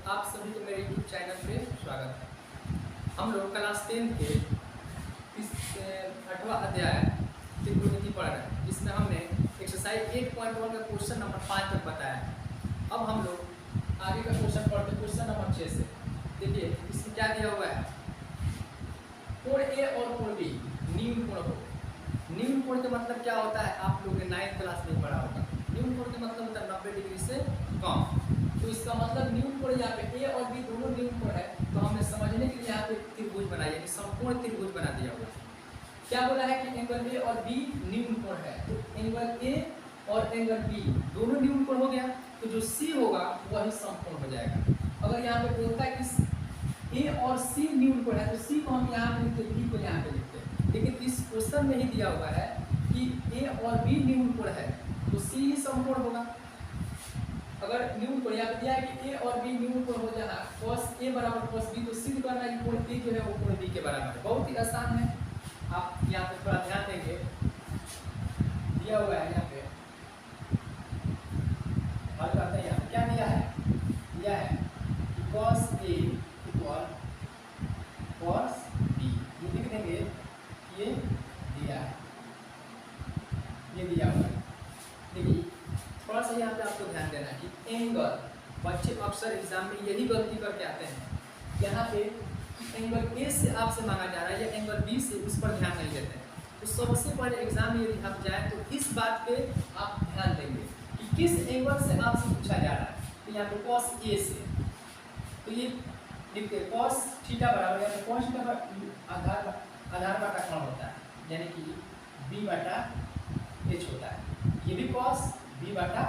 आप सभी को मेरे YouTube चैनल पे स्वागत है। हम लोग क्लास 10 के 8वां अध्याय त्रिकोणमिति पढ़ रहे हैं, जिसमें हमने एक्सरसाइज 8.1 का क्वेश्चन नंबर 5 तक बताया है। अब हम लोग आगे का क्वेश्चन पढ़ते हैं, क्वेश्चन नंबर 6 से। देखिए इसमें क्या दिया हुआ है, कोण ए और कोण बी न्यून कोण हो। न्यून कोण का मतलब क्या होता है, आप लोगों ने 9th क्लास में पढ़ा होगा। न्यून कोण का मतलब होता है 90 डिग्री से कम। तो इसका मतलब न्यून कोण यहाँ पे ए और बी दोनों न्यून कोण है, तो हमने समझने के लिए यहाँ पे त्रिभुज बनाई है, संपूर्ण त्रिभुज बना दिया हुआ। क्या बोला है कि एंगल ए और बी न्यून कोण है, तो एंगल ए और एंगल बी दोनों न्यून कोण हो गया, तो जो सी होगा वही समकोण हो जाएगा। अगर यहाँ पे बोलता है कि ए और सी न्यून कोण है, तो सी को हम यहाँ पे लिखते हैं, बी को यहाँ पे लिखते हैं। लेकिन इस क्वेश्चन में ही दिया हुआ है कि ए और बी न्यून कोण है, तो सी ही समकोण होगा। अगर न्यून कोण यहाँ पे दिया है कि ए और बी न्यून कोण हो जाना, cos ए बराबर cos बी, तो सिद्ध करना है कि कोण ए जो है वो कोण बी के बराबर है। बहुत ही आसान है, आप यहाँ पे थोड़ा ध्यान देंगे, दिया हुआ है यहाँ पे हल करते हैं। यहाँ क्या दिया है कि cos ए इक्वल cos बी, ये लिख देंगे, ये दिया है, ये दिया हुआ है। देखिए थोड़ा सा यहाँ पे आपको ध्यान देना है कि एंगल, बच्चे अक्सर एग्जाम में यही गलती करके आते हैं, यहाँ पे एंगल ए से आपसे मांगा जा रहा है या एंगल बी से, उस पर ध्यान नहीं देते हैं। तो सबसे पहले एग्जाम में यदि हम जाए तो इस बात पे आप ध्यान देंगे कि किस एंगल से आपसे पूछा जा रहा है। तो यहाँ पे cos ए से, तो ये लिखते cos थीटा बराबर, यहाँ पे cos थीटा पर आधार बटा कोण होता है, यानी कि b बटा h होता है। ये भी cos b बटा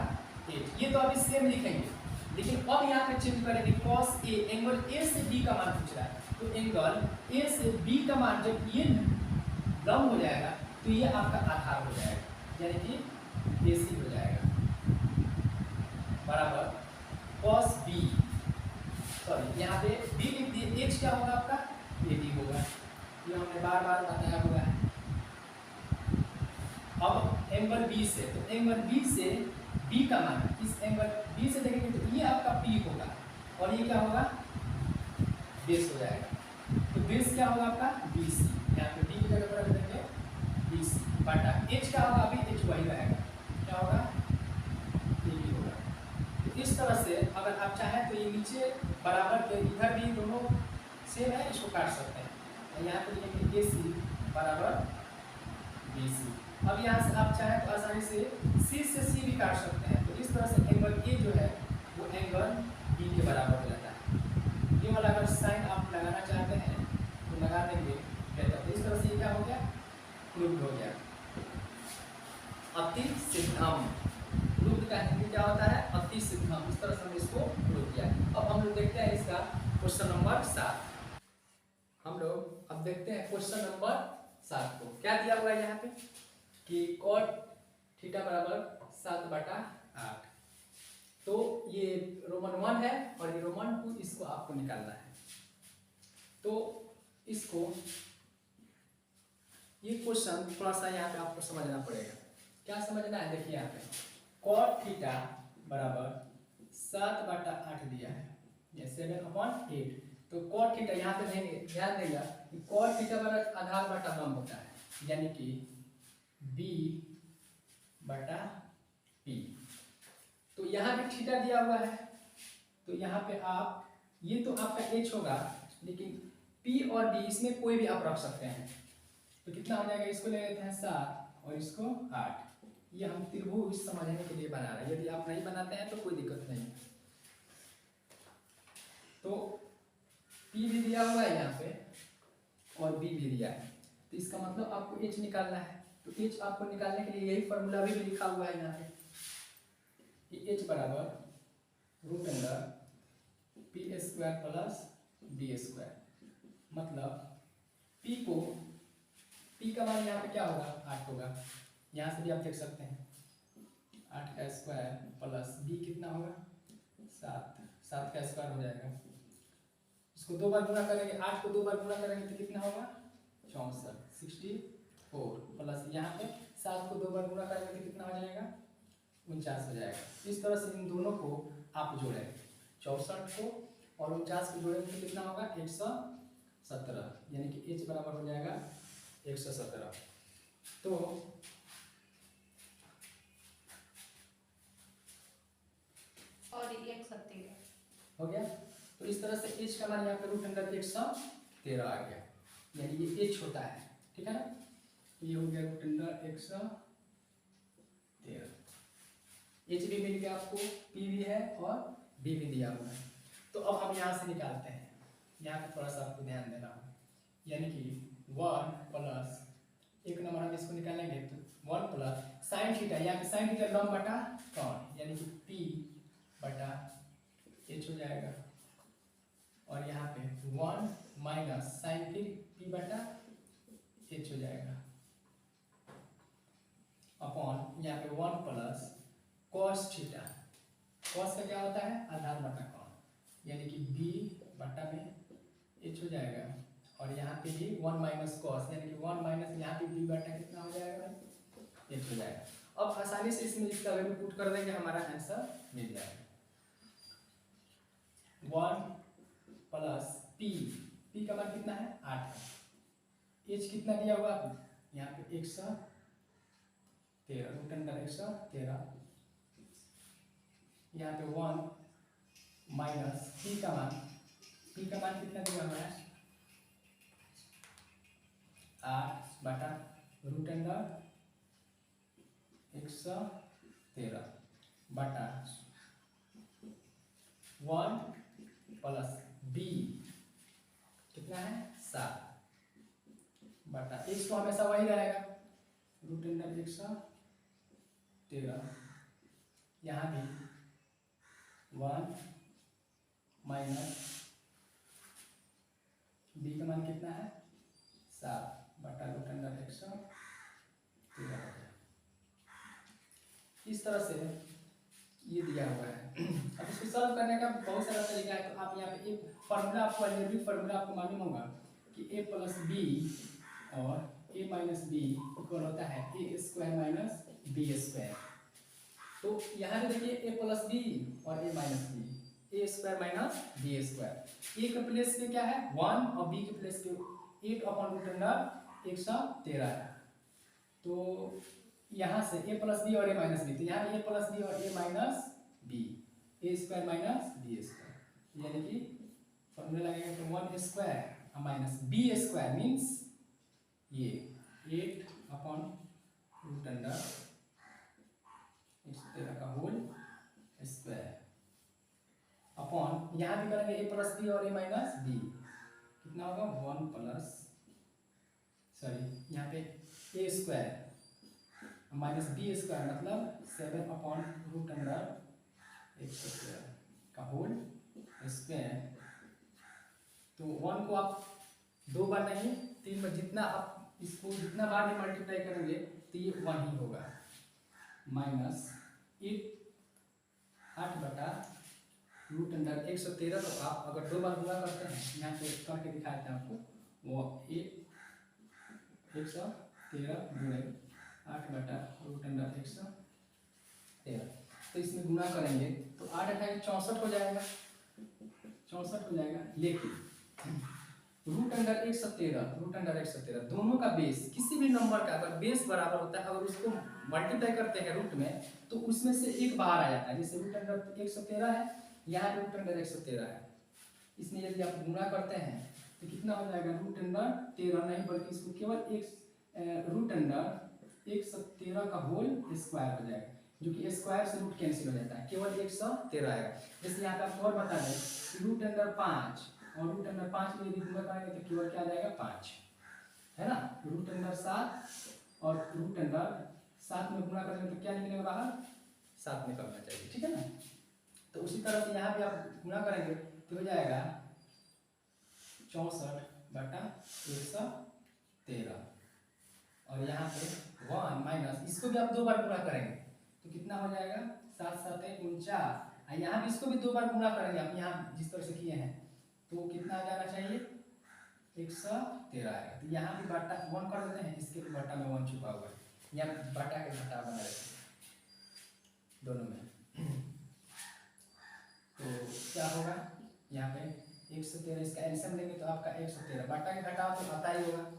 h, ये तो अभी सेम लिखेंगे, लेकिन अब यहाँ पे चेंज करेंगे। cos a, एंगल a से b का मान पूछ रहा है, तो एंगल a से b का मान जब ये लंब हो जाएगा तो ये आपका आधार हो जाएगा, यानी कि AC हो जाएगा, बराबर cos b, सॉरी यहाँ पे b लिख दिए, h क्या होगा आपका AB होगा, ये हमने बार बार बताया हुआ है। अब एंगल B से, तो एंगल B से B का मान, इस एंगल B से देखेंगे तो ये आपका P होगा और ये क्या होगा, बेस हो जाएगा। तो बेस क्या होगा आपका BC, यहाँ पे B की जगह पर रख देंगे BC बटा H क्या होगा, अभी H वही रहेगा, क्या होगा AB होगा। तो इस तरह से अगर आप चाहें तो ये नीचे बराबर के इधर भी दोनों सेम है, इसको काट सकते हैं। यहाँ पे लिखेंगे AC बराबर BC। अब यहाँ से आप चाहें तो आसानी से C से C भी काट सकते हैं। तो इस तरह से एंगल A जो है वो एंगल B के बराबर हो जाता है। ये वाला अगर साइन आप लगाना चाहते हैं तो लगा देंगे बेहतर। तो इस तरह से ये क्या हो गया, प्रूव्ड हो गया। अति सिद्धम, प्रूव्ड का हिंदी क्या होता है, अति सिद्धम। इस तरह से हमने इसको प्रूव किया। अब हम लोग देखते हैं इसका क्वेश्चन नंबर 7। हम लोग अब देखते हैं क्वेश्चन नंबर 7 को। क्या दिया हुआ है यहाँ पे कि cot थीटा बराबर 7/8। तो ये रोमन 1 है और ये रोमन 2, इसको आपको निकालना है। तो इसको, ये क्वेश्चन थोड़ा सा यहाँ पे आपको समझना पड़ेगा। क्या समझना है, देखिए यहाँ पे cot थीटा बराबर 7/8 दिया है, ये 7/8। तो cot थीटा यहाँ पे ध्यान देगा कि cot थीटा बराबर आधार बटा लंब होता है, यानी कि B बटा P। तो यहाँ पे थीटा दिया हुआ है, तो यहाँ पे आप, ये तो आपका H होगा, लेकिन P और D इसमें कोई भी आप रख सकते हैं। तो कितना हो जाएगा, इसको ले लेते हैं 7 और इसको 8। ये हम त्रिभुज समझने के लिए बना रहे हैं, यदि आप नहीं बनाते हैं तो कोई दिक्कत नहीं है। तो P भी दिया हुआ है यहाँ पे और B भी दिया है, तो इसका मतलब आपको H निकालना है। तो H आपको निकालने के लिए यही फॉर्मूला भी लिखा हुआ है यहाँ पे कि H बराबर √P² प्लस D²। मतलब P को, P का मान यहाँ पे क्या होगा, 8 होगा। यहाँ से भी आप देख सकते हैं 8 का स्क्वायर प्लस B कितना होगा 7 का स्क्वायर हो जाएगा। इसको 2 बार गुणा करेंगे, 8 को 2 बार गुणा करेंगे तो कितना होगा 64, 64 प्लस यहाँ पे 7 को 2 बार गुणा करेंगे तो कितना हो जाएगा 49 हो जाएगा। इस तरह से इन दोनों को आप जोड़ें, 64 को और 49 को जोड़ेंगे तो कितना होगा 117, यानी कि h बराबर हो जाएगा 117। तो और 117 हो गया। तो इस तरह से h का मान यहाँ पे √113 आ गया, यानी ये h होता है, ठीक है ना। ये हो गया √113, h भी मिल गया आपको, p भी है और b भी दिया हुआ है। तो अब हम यहाँ से निकालते हैं, यहाँ पे थोड़ा सा आपको ध्यान देना होगा, यानी कि 1 प्लस एक नंबर हम इसको निकालेंगे तो 1 प्लस साइन थीटा, यहाँ पे साइन थीटा लंब बटा कौन, यानी कि p बटा h हो जाएगा, और यहाँ पे 1 माइनस साइन फिर p बटा h हो जाएगा, अपॉन यहाँ पे 1 प्लस कॉस थीटा, कॉस का क्या होता है आधार बटा कौन, यानी कि b बटा में h हो जाएगा, और यहाँ पे भी 1 माइनस कॉस, यानी कि 1 माइनस यहाँ पे b बटा कितना हो जाएगा भाई h हो जाएगा। अब आसानी से इसमें इसका वैल्यू पुट कर देंगे, हमारा आंसर मिल जाएगा 1 प्लस p का मान कितना है 8 है, h कितना दिया हुआ यहाँ पे 113, √113, यहाँ पे 1 माइनस p का मान कितना दिया हुआ है 8 बटा √113 बटा 1 प्लस b कितना है 7 बटा x तो हमेशा वही रहेगा √113, यहाँ भी 1 माइनस b का मान कितना है 7 बटा √113। इस तरह से ये दिया हुआ है। अब इसको सॉल्व करने का बहुत सारा तरीका है, तो आप यहाँ पे एक फार्मूला आपको अलजेब्रिक फार्मूला आपको मालूम होगा कि a प्लस बी और a माइनस बी इक्वल होता है a square minus B square. तो यहाँ पे देखिए a प्लस बी और a minus B, a square minus B square, a के प्लेस पे क्या है 1 और b के प्लेस पे 8/√113 है। तो यहाँ से a प्लस बी और a माइनस बी, तो यहाँ पे a प्लस बी और a minus B, a square minus B square, यानी कि फॉर्मूला लगेगा तो 1 square minus B square means ये 8/√113 का होल स्क्वायर, अपॉन यहाँ भी करेंगे a प्लस बी और a माइनस बी, कितना होगा 1 प्लस यहाँ पे a square minus B square मतलब 7/√113 का होल स्क्वायर। तो 1 को आप 2 बार नहीं 3 बार, जितना आप इसको जितना बार भी मल्टीप्लाई करेंगे तो ये 1 ही होगा, माइनस 8/√113। तो आप अगर 2 बार गुणा करते हैं, यहाँ पे करके दिखाते हैं आपको, वो 113 गुणे 8/√113, तो इसमें गुणा करेंगे तो 8 × 64 हो जाएगा, 64 हो जाएगा। लेकिन √113 दोनों का बेस किसी भी नंबर का अगर बेस बराबर होता है, अगर उसको मल्टीप्लाई करते हैं रूट में तो उसमें से एक बाहर आ जाता है, जैसे √113 है, यहाँ √113 है, इसमें यदि आप गुणा करते हैं तो कितना हो जाएगा √113 नहीं बल्कि इसको केवल √113 का होल स्क्वायर हो जाएगा, जो कि स्क्वायर से रूट कैंसिल हो जाता है, केवल 113 आएगा। जैसे यहाँ पे आपको और बता दें √5 और √5 में यदि गुणा करेंगे तो केवल क्या आ जाएगा 5, है ना। √7 और √7 में गुणा करेंगे तो क्या निकलेगा बाहर 7 निकलना चाहिए, ठीक है ना। तो उसी तरह से यहाँ पे आप गुणा करेंगे तो हो जाएगा 64/113, और यहाँ पे 1 माइनस इसको भी आप 2 बार गुणा करेंगे तो कितना हो जाएगा 7 7 49, यहाँ भी इसको भी 2 बार गुणा करेंगे आप यहाँ जिस तरह से किए हैं तो कितना आ जाना चाहिए 113 आएगा। तो यहाँ भी बटा 1 कर देते हैं, इसके भी बटा में 1 छुपा हुआ है, यहाँ बटा के घटा बना रहते हैं दोनों में। तो क्या होगा यहाँ पे 113, इसका एल्सियम लेंगे तो आपका 113, बटा के घटाओ तो आता ही होगा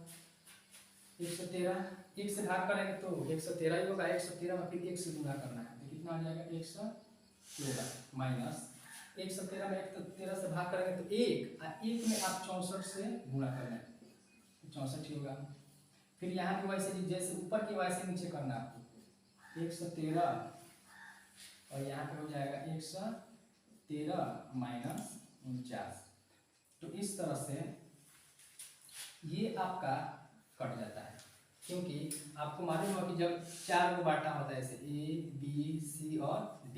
113, 1 से भाग करेंगे तो 113 ही होगा, 113 में फिर 1 से गुणा करना है तो कितना आ जाएगा 113 माइनस 113 में 113 से भाग करेंगे तो 1 और 1 में आप 64 से गुणा करना है 64 ही होगा। फिर यहाँ भी वैसे ही जैसे ऊपर की वैसे नीचे करना है आपको 113 और यहाँ पे हो जाएगा 113 माइनस 49। तो इस तरह से ये आपका कट जाता है, क्योंकि आपको मालूम होगा कि जब 4 को बांटा होता है जैसे A, B, C और D,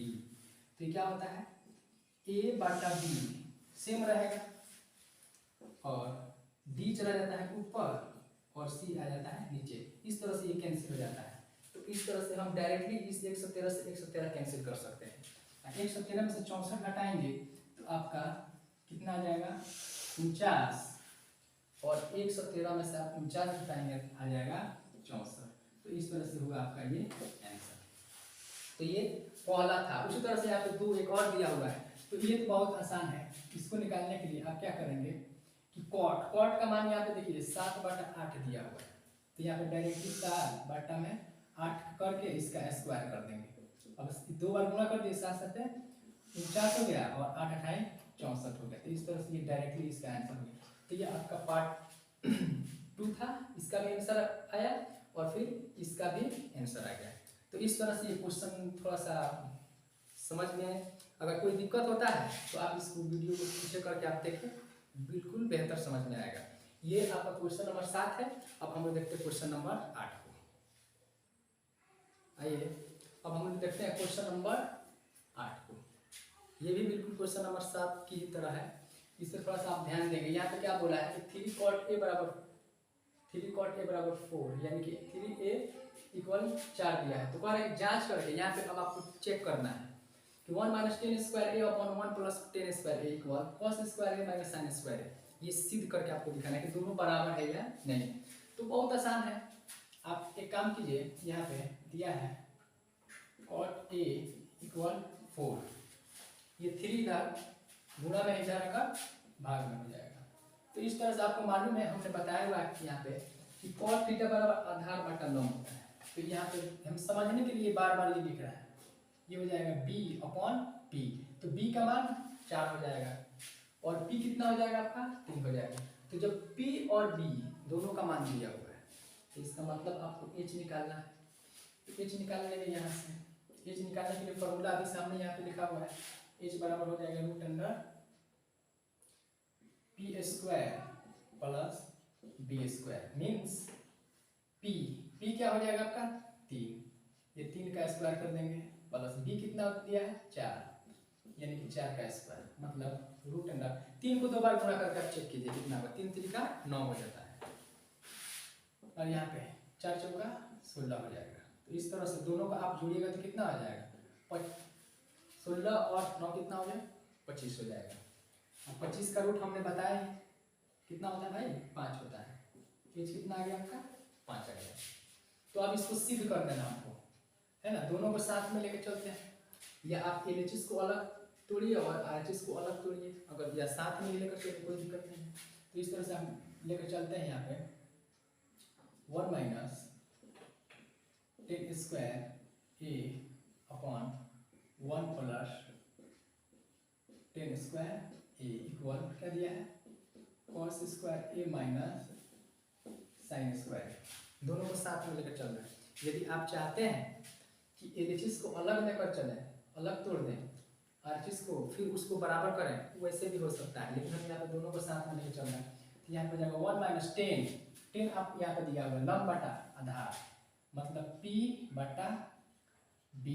तो क्या होता है A बांटा B सेम रहेगा और D चला जाता है ऊपर और C आ जाता है नीचे, इस तरह से ये कैंसिल हो जाता है। तो इस तरह से हम डायरेक्टली इस 113 से 113 कैंसिल कर सकते हैं। 113 में से 64 घटाएंगे तो आपका कितना आ जाएगा 49 और 113 में से आप 49 घटाएंगे आ जाएगा 64। तो इस तरह से होगा आपका ये आंसर। तो ये पहला था। उसी तरह से यहाँ पे 2 एक और दिया हुआ है, तो ये तो बहुत आसान है। इसको निकालने के लिए आप क्या करेंगे कि कॉट का मान यहाँ पे देखिए 7/8 दिया हुआ है, तो यहाँ पे डायरेक्टली 7 में 8 करके इसका स्क्वायर कर देंगे। अब 2 बार गुणा कर दिए 7 7 49 हो गया और 8 8 64 हो गया। तो इस तरह से ये डायरेक्टली इसका आंसर हो गया। तो ये आपका पार्ट 2 था, इसका भी आंसर आया और फिर इसका भी आंसर आ गया। तो इस तरह से ये क्वेश्चन थोड़ा सा समझ में, अगर कोई दिक्कत होता है तो आप इस वीडियो को पीछे करके आप देखें, बिल्कुल बेहतर समझ में आएगा। ये आपका क्वेश्चन नंबर 7 है। अब हम लोग देखते हैं क्वेश्चन नंबर 8 को। आइए अब हम लोग देखते हैं क्वेश्चन नंबर 8 को। ये भी बिल्कुल क्वेश्चन नंबर 7 की ही तरह है, इसे थोड़ा सा आप ध्यान देंगे। यहाँ पे क्या बोला है कि 3 cot A बराबर 4, यानी कि 3A = 4 दिया है। तो कह रहे हैं जांच करके, यहाँ पे अब आपको चेक करना है कि 1 - 10^2A/1 + 10^2A = cos² sin²। ये सिद्ध करके आपको दिखाना है कि दोनों बराबर है या नहीं। तो बहुत आसान है, आप एक काम कीजिए, यहाँ पे दिया है cot A = 4, ये 3 इधर गुणा में इधर का भाग में हो जाएगा। तो इस तरह से आपको मालूम है, हमने बताया हुआ है यहाँ पे कि cos थीटा बराबर आधार बटा लंब होता है। तो यहाँ पे हम समझने के लिए बार बार ये लिख रहा है, ये हो जाएगा B/P। तो B का मान 4 हो जाएगा और P कितना हो जाएगा आपका 3 हो जाएगा। तो जब P और B दोनों का मान दिया हुआ है तो इसका मतलब आपको H निकालना है। तो H निकालने में यहाँ से H निकालने के लिए फॉर्मूला अभी सामने यहाँ पे लिखा हुआ है। H बराबर हो जाएगा √P² + B² मीन्स P क्या हो जाएगा आपका 3, ये 3 का स्क्वायर कर देंगे प्लस B कितना दिया है 4, यानी कि 4 का स्क्वायर, मतलब √3 को 2 बार गुणा करके आप चेक कीजिए कितना होगा, 3 3 का 9 हो जाता है और यहाँ पे 4 चौका 16 हो जाएगा। तो इस तरह से दोनों का आप जोड़िएगा तो कितना आ जाएगा 16 और 9 कितना हो जाएगा 25 हो जाएगा। अब 25 का रूट हमने बताया कितना होता है भाई 5 होता है। H कितना आ गया आपका 5 आ गया। तो अब इसको सिद्ध कर देना आपको, है ना, दोनों को साथ में लेकर चलते हैं, या आप LHS को अलग तोड़िए और RHS को अलग तोड़िए, अगर या साथ में लेकर चलिए कोई दिक्कत नहीं है। तो इस तरह से हम लेकर चलते हैं। यहाँ पे 1 - 10^2A/1 + 10^2A = क्या दिया है cos² sin²। दोनों को साथ में लेकर चलना है। यदि आप चाहते हैं कि LHS को अलग लेकर चलें, अलग तोड़ दें, RHS को फिर उसको बराबर करें, वैसे भी हो सकता है, लेकिन हम यहाँ पे दोनों को साथ में लेकर चलना है। तो यहाँ पे जाएगा 1 - 10 आप यहाँ पे दिया हुआ लंब बटा आधार, मतलब P/B,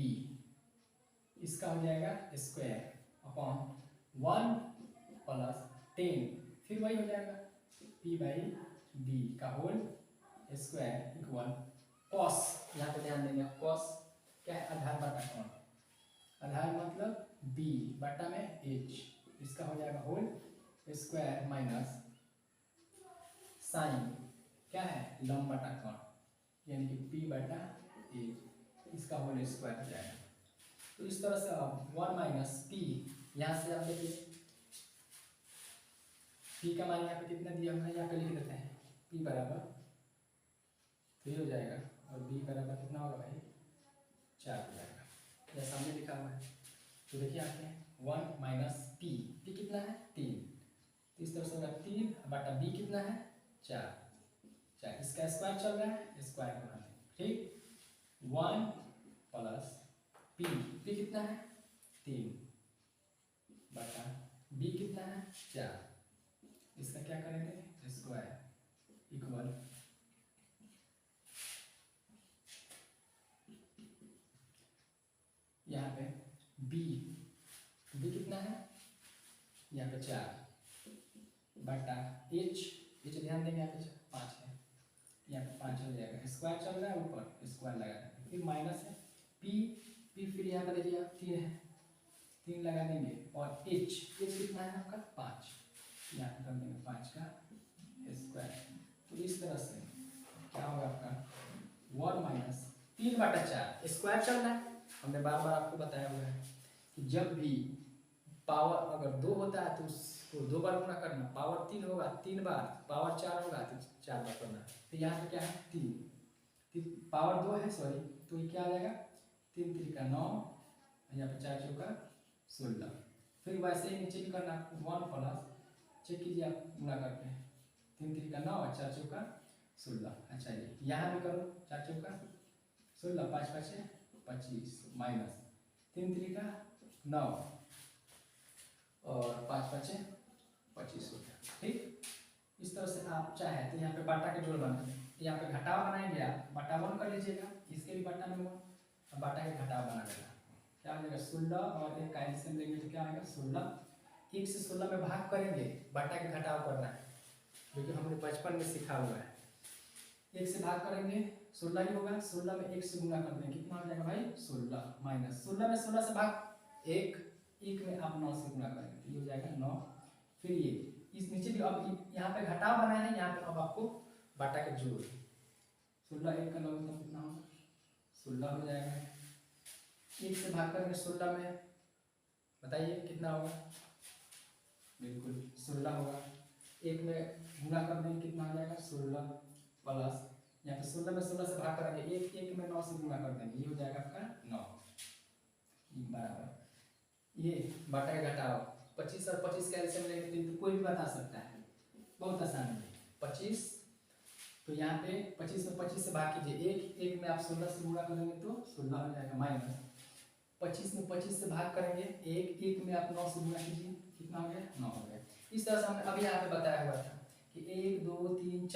इसका हो जाएगा ²/1 + 10, फिर वही हो जाएगा P/B का होल स्क्वायर = cos, यहाँ पे ध्यान देंगे cos क्या है आधार बटा कोण, आधार मतलब B बटा में H, इसका हो जाएगा होल स्क्वायर माइनस साइन क्या है लंब बटा कोण, यानी कि P/H, इसका होल स्क्वायर हो जाएगा। तो इस तरह से अब 1 - P यहाँ से आप देखिए पी का मान यहाँ पे कितना दिया हुआ है, यहाँ पे लिख देते हैं पी बराबर 3 हो जाएगा और बी बराबर कितना होगा भाई 4 हो जाएगा, यह सामने लिखा हुआ है। तो देखिए आगे 1 माइनस पी, पी कितना है 3, तो इस तरह से होगा 3 बटा बी कितना है 4, इसका स्क्वायर चल रहा है, स्क्वायर बना दें, ठीक। 1 प्लस पी, पी कितना है 3 बटा बी कितना है 4, इसका क्या करेंगे स्क्वायर इक्वल यहाँ पे बी, बी कितना है यहाँ पे 4 बटा एच, एच ध्यान देंगे यहाँ पे 5 है, यहाँ पे 5 हो जाएगा, स्क्वायर चल रहा है ऊपर स्क्वायर लगा देंगे, फिर माइनस है पी, पी फिर यहाँ पे देखिए 3 है, 3 लगा देंगे और एच, एच कितना है आपका 5, यहाँ पे कर देंगे 5 का स्क्वायर। तो इस तरह से क्या होगा आपका 1 माइनस 3 बटा 4, स्क्वायर चल रहा है, हमने बार बार आपको बताया हुआ है कि जब भी पावर अगर 2 होता है तो उसको 2 बार गुना करना, पावर 3 होगा 3 बार, पावर 4 होगा तो 4 बार करना। तो यहाँ पे क्या है 3, पावर 2 है सॉरी, तो ये क्या आ जाएगा 3 3 का 9, यहाँ पे 4 चौका 16, फिर वैसे ही नीचे भी करना 1 प्लस, चेक कीजिए आप गुना करके 3 3 का 9 और 4 चौका 16। अच्छा ये यहाँ भी करो 4 चौका 16, 5 5 25 माइनस 3 3 का 9 और 5 5 25 हो गया, ठीक। इस तरह से आप चाहे तो यहाँ पे बाटा के जोड़ बना, यहाँ पे घटाव बनाएंगे आप, बाटा 1 कर लीजिएगा, इसके भी बाटा में 1 और बाटा के घटाव बना लेगा, क्या हो जाएगा 16 और एक का एलसीएम लेंगे तो क्या आएगा 16, 1 से 16 में भाग करेंगे, बाटा के घटाव करना है जो कि हमने बचपन में सीखा हुआ है। 1 से भाग करेंगे 16 ही होगा, 16 में 1 से गुना कर देंगे, कितना हो जाएगा भाई 16 माइनस 16 में 16 से भाग 1, 1 में आप 9 से गुना करेंगे तो ये हो जाएगा 9, फिर ये इस नीचे भी अब यहाँ पे घटाव बनाए हैं, यहाँ पे अब आपको बाटा के जोड़ 16 1 का 9 मतलब कितना होगा 16 हो जाएगा, 1 से भाग करेंगे 16 में, बताइए कितना होगा, बिल्कुल 16 होगा, 1 में गुना कर देंगे कितना हो जाएगा 16 प्लस यहाँ पे 16 में 16 से भाग करेंगे 1, 1 में 9 से गुना कर देंगे, ये हो जाएगा आपका 9 बराबर ये बाटा का घटाव 25 और 25 का एलसीएम लेंगे तो कोई भी बता सकता है, बहुत आसान है 25, तो यहाँ पे 25 में 25 से भाग कीजिए 1, 1 में आप 16 से गुणा करेंगे तो 16 हो जाएगा, माइनस 25 में 25 से भाग करेंगे 1, 1 में आप 9 से गुणा कीजिए कितना हो गया 9 हो गया। इस तरह से हमने अभी यहाँ पे बताया हुआ था कि 1 2 3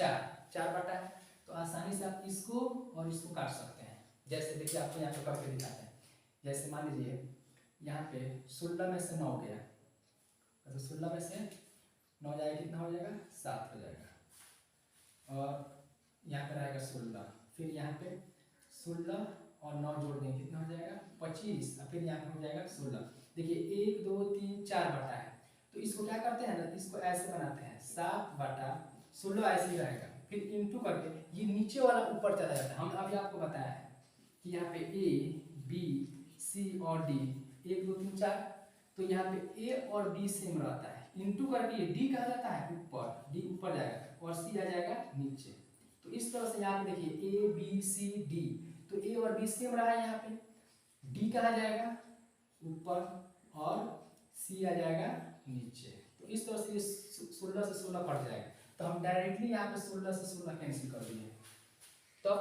4 बाटा है, तो आसानी से आप इसको और इसको काट सकते हैं, जैसे देखिए आपको यहाँ पे करके दिखाते हैं, जैसे मान लीजिए यहाँ पे 16 में से 9 गया, तो 16 में से 9 जाएगा कितना हो जाएगा 7 हो जाएगा, और यहाँ पे रहेगा 16, फिर यहाँ पे 16 और 9 जोड़ देंगे कितना हो जाएगा 25, और फिर यहाँ पे हो जाएगा 16। देखिए 1 2 3 4 बटा है, तो इसको क्या करते हैं ना, इसको ऐसे बनाते हैं 7 बटा 16 ऐसे ही रहेगा, फिर इंटू करके ये नीचे वाला ऊपर चला जाता है। हम अभी आपको बताया है कि यहाँ पे A B C और D 1 2 3 4, तो यहाँ पे A और B सेम रहता है, इंटू करके ये D कहा जाता है ऊपर, D ऊपर जाएगा और C आ जाएगा नीचे। तो इस तरह से यहाँ पे देखिए A B C D, तो A और B सेम रहा है, यहाँ पे D कहा जाएगा ऊपर और C आ जाएगा नीचे। तो इस तरह से 16 से 16 कट जाएगा, तो हम डायरेक्टली यहाँ पे 16 से 16 कैंसिल कर दिए, तो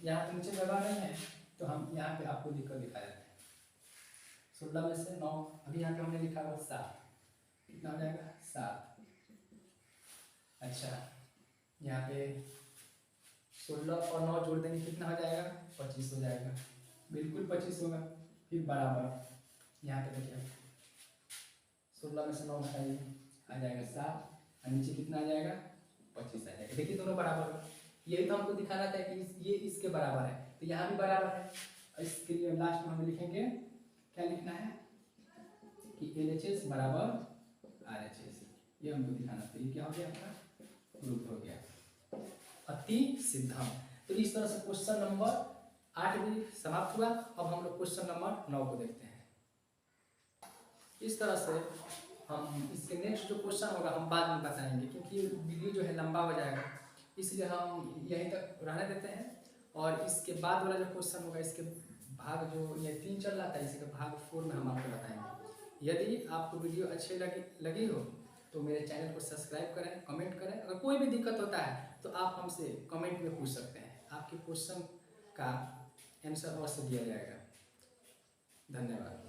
यहाँ पे नीचे जगह नहीं है तो हम यहाँ पे आपको लिख कर दिखा देते हैं 16 में से 9, अभी यहाँ पे हमने लिखा हुआ 7, कितना हो जाएगा 7। अच्छा यहाँ पे 16 और 9 जोड़ देंगे कितना हो जाएगा 25 हो जाएगा, बिल्कुल 25 होगा। फिर बराबर यहाँ पे देखिए 16 में से 9 घटाइए आ जाएगा 7, और नीचे कितना आ जाएगा 25 आ जाएगा। देखिए दोनों बराबर है, यही तो हमको दिखाना था कि ये इसके बराबर है, तो यहाँ भी बराबर है। इसके लिए लास्ट में हम लिखेंगे क्या लिखना है कि LHS बराबर RHS, ये हमको दिखाना था। ये क्या हो गया आपका प्रूफ हो गया अति सिद्धम। तो इस तरह से क्वेश्चन नंबर 8 भी समाप्त हुआ। अब हम लोग क्वेश्चन नंबर 9 को देखते हैं। इस तरह से हम इसके नेक्स्ट जो क्वेश्चन होगा हम बाद में बताएंगे, क्योंकि ये वीडियो जो है लंबा हो जाएगा, इसलिए हम यहीं तक रहने देते हैं। और इसके बाद वाला जो क्वेश्चन होगा, इसके भाग जो ये 3 चल रहा था, इसके भाग 4 में हम आपको बताएंगे। यदि आपको वीडियो अच्छी लगी हो तो मेरे चैनल को सब्सक्राइब करें, कमेंट करें। अगर कोई भी दिक्कत होता है तो आप हमसे कमेंट में पूछ सकते हैं, आपके क्वेश्चन का आंसर अवश्य दिया जाएगा। धन्यवाद।